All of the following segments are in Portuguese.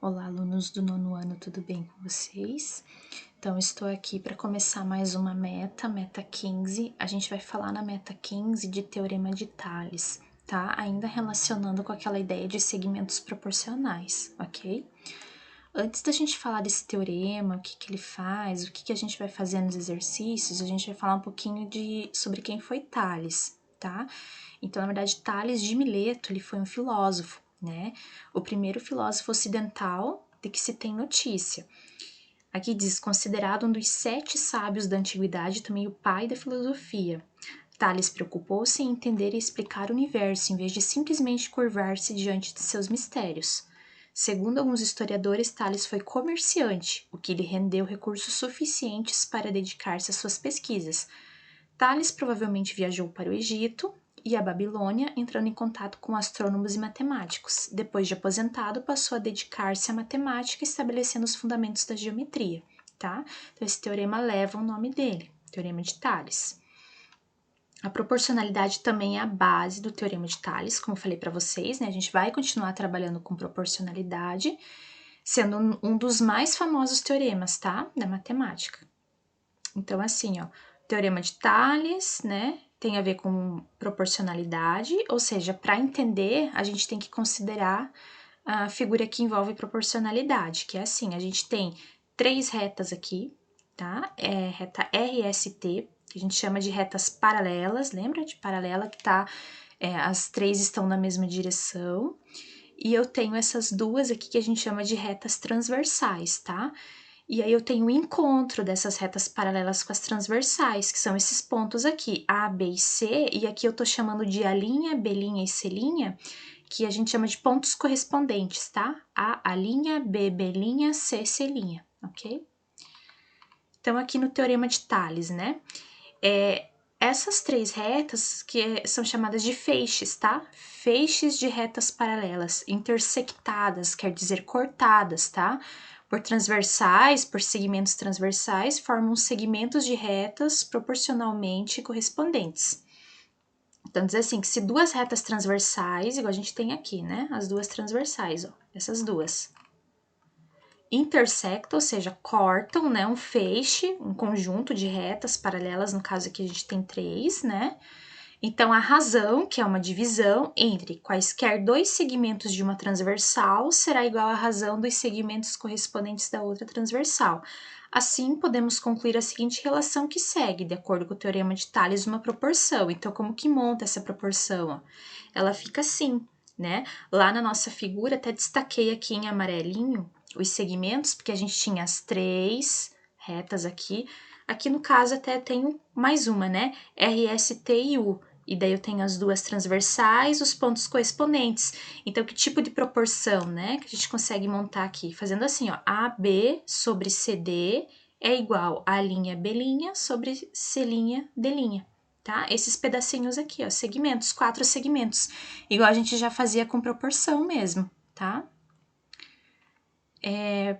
Olá, alunos do 9º ano, tudo bem com vocês? Então, estou aqui para começar mais uma meta 15. A gente vai falar na meta 15 de Teorema de Tales, tá? Ainda relacionando com aquela ideia de segmentos proporcionais, ok? Antes da gente falar desse teorema, o que ele faz, o que a gente vai fazer nos exercícios, a gente vai falar um pouquinho sobre quem foi Tales, tá? Então, na verdade, Tales de Mileto, ele foi um filósofo, né? O primeiro filósofo ocidental de que se tem notícia. Aqui diz, considerado um dos 7 sábios da antiguidade, também o pai da filosofia. Tales preocupou-se em entender e explicar o universo, em vez de simplesmente curvar-se diante de seus mistérios. Segundo alguns historiadores, Tales foi comerciante, o que lhe rendeu recursos suficientes para dedicar-se às suas pesquisas. Tales provavelmente viajou para o Egito e a Babilônia, entrando em contato com astrônomos e matemáticos. Depois de aposentado, passou a dedicar-se à matemática, estabelecendo os fundamentos da geometria, tá? Então, esse teorema leva o nome dele, Teorema de Tales. A proporcionalidade também é a base do Teorema de Tales, como eu falei para vocês, né? A gente vai continuar trabalhando com proporcionalidade, sendo um dos mais famosos teoremas, tá? Da matemática. Então, assim, ó, Teorema de Tales, né? Tem a ver com proporcionalidade, ou seja, para entender, a gente tem que considerar a figura que envolve proporcionalidade, que é assim, a gente tem 3 retas aqui, tá? É reta RST, que a gente chama de retas paralelas, lembra de paralela que tá, as 3 estão na mesma direção, e eu tenho essas duas aqui que a gente chama de retas transversais, tá? E aí eu tenho o encontro dessas retas paralelas com as transversais, que são esses pontos aqui, A, B e C, e aqui eu tô chamando de A', B' e C', que a gente chama de pontos correspondentes, tá? A', B', B', C', C', ok? Então, aqui no Teorema de Tales, né? Essas 3 retas que são chamadas de feixes, tá? Feixes de retas paralelas, intersectadas, quer dizer cortadas, tá? Por transversais, por segmentos transversais, formam segmentos de retas proporcionalmente correspondentes. Então, diz assim, que se 2 retas transversais, igual a gente tem aqui, né? As 2 transversais, ó, essas 2. Intersectam, ou seja, cortam, né? Um feixe, um conjunto de retas paralelas, no caso aqui a gente tem 3, né? Então, a razão, que é uma divisão entre quaisquer 2 segmentos de uma transversal, será igual à razão dos segmentos correspondentes da outra transversal. Assim, podemos concluir a seguinte relação que segue, de acordo com o Teorema de Tales, uma proporção. Então, como que monta essa proporção? Ela fica assim, né? Lá na nossa figura, até destaquei aqui em amarelinho os segmentos, porque a gente tinha as 3 retas aqui. Aqui, no caso, até tenho mais uma, né? RST e U. E daí eu tenho as 2 transversais, os pontos correspondentes. Então, que tipo de proporção, né? Que a gente consegue montar aqui? Fazendo assim, ó. AB sobre CD é igual a B' sobre C', D', tá? Esses pedacinhos aqui, ó. Segmentos, 4 segmentos. Igual a gente já fazia com proporção mesmo, tá?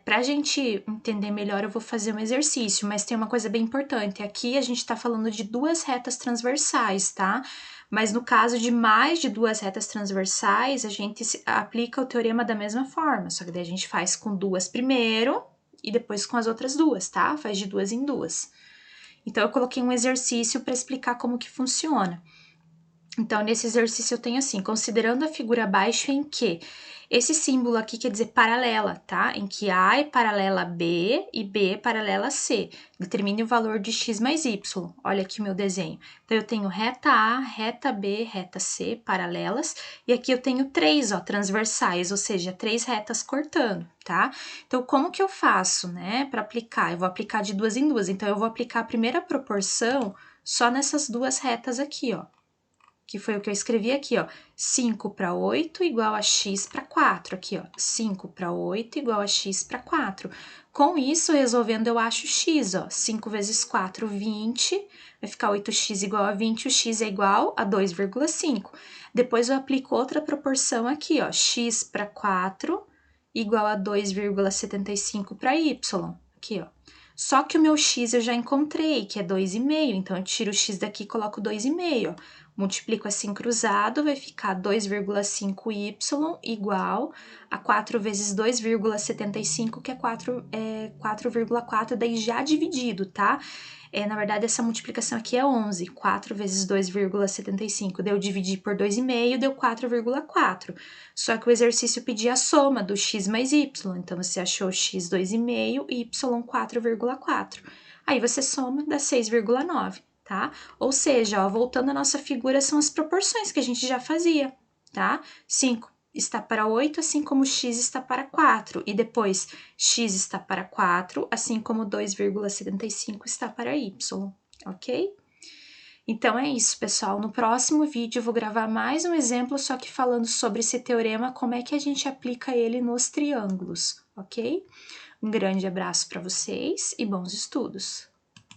Pra gente entender melhor, eu vou fazer um exercício, mas tem uma coisa bem importante. Aqui a gente tá falando de 2 retas transversais, tá? Mas no caso de mais de 2 retas transversais, a gente aplica o teorema da mesma forma, só que daí a gente faz com 2 primeiro e depois com as outras 2, tá? Faz de 2 em 2. Então, eu coloquei um exercício para explicar como que funciona. Então, nesse exercício eu tenho assim, considerando a figura abaixo em que esse símbolo aqui quer dizer paralela, tá? Em que A é paralela a B e B é paralela a C. Determine o valor de x mais y. Olha aqui o meu desenho. Então, eu tenho reta A, reta B, reta C, paralelas. E aqui eu tenho 3, ó, transversais, ou seja, 3 retas cortando, tá? Então, como que eu faço, né, para aplicar? Eu vou aplicar de 2 em 2. Então, eu vou aplicar a primeira proporção só nessas 2 retas aqui, ó. Que foi o que eu escrevi aqui, ó, 5 para 8 igual a x para 4, aqui, ó, 5 para 8 igual a x para 4. Com isso, resolvendo, eu acho x, ó, 5 vezes 4, 20, vai ficar 8x igual a 20, o x é igual a 2,5. Depois, eu aplico outra proporção aqui, ó, x para 4 igual a 2,75 para y, aqui, ó. Só que o meu x eu já encontrei, que é 2,5, então eu tiro o x daqui e coloco 2,5, ó. Multiplico assim cruzado, vai ficar 2,5y igual a 4 vezes 2,75, que é 4,4, daí já dividido, tá? Na verdade, essa multiplicação aqui é 11. 4 vezes 2,75, daí eu dividi por 2,5, deu 4,4. Só que o exercício pedia a soma do x mais y, então você achou x 2,5 e y 4,4. Aí você soma, dá 6,9. Tá? Ou seja, ó, voltando à nossa figura, são as proporções que a gente já fazia, tá? 5 está para 8, assim como x está para 4, e depois x está para 4, assim como 2,75 está para y, ok? Então é isso, pessoal. No próximo vídeo eu vou gravar mais um exemplo, só que falando sobre esse teorema, como é que a gente aplica ele nos triângulos, ok? Um grande abraço para vocês e bons estudos!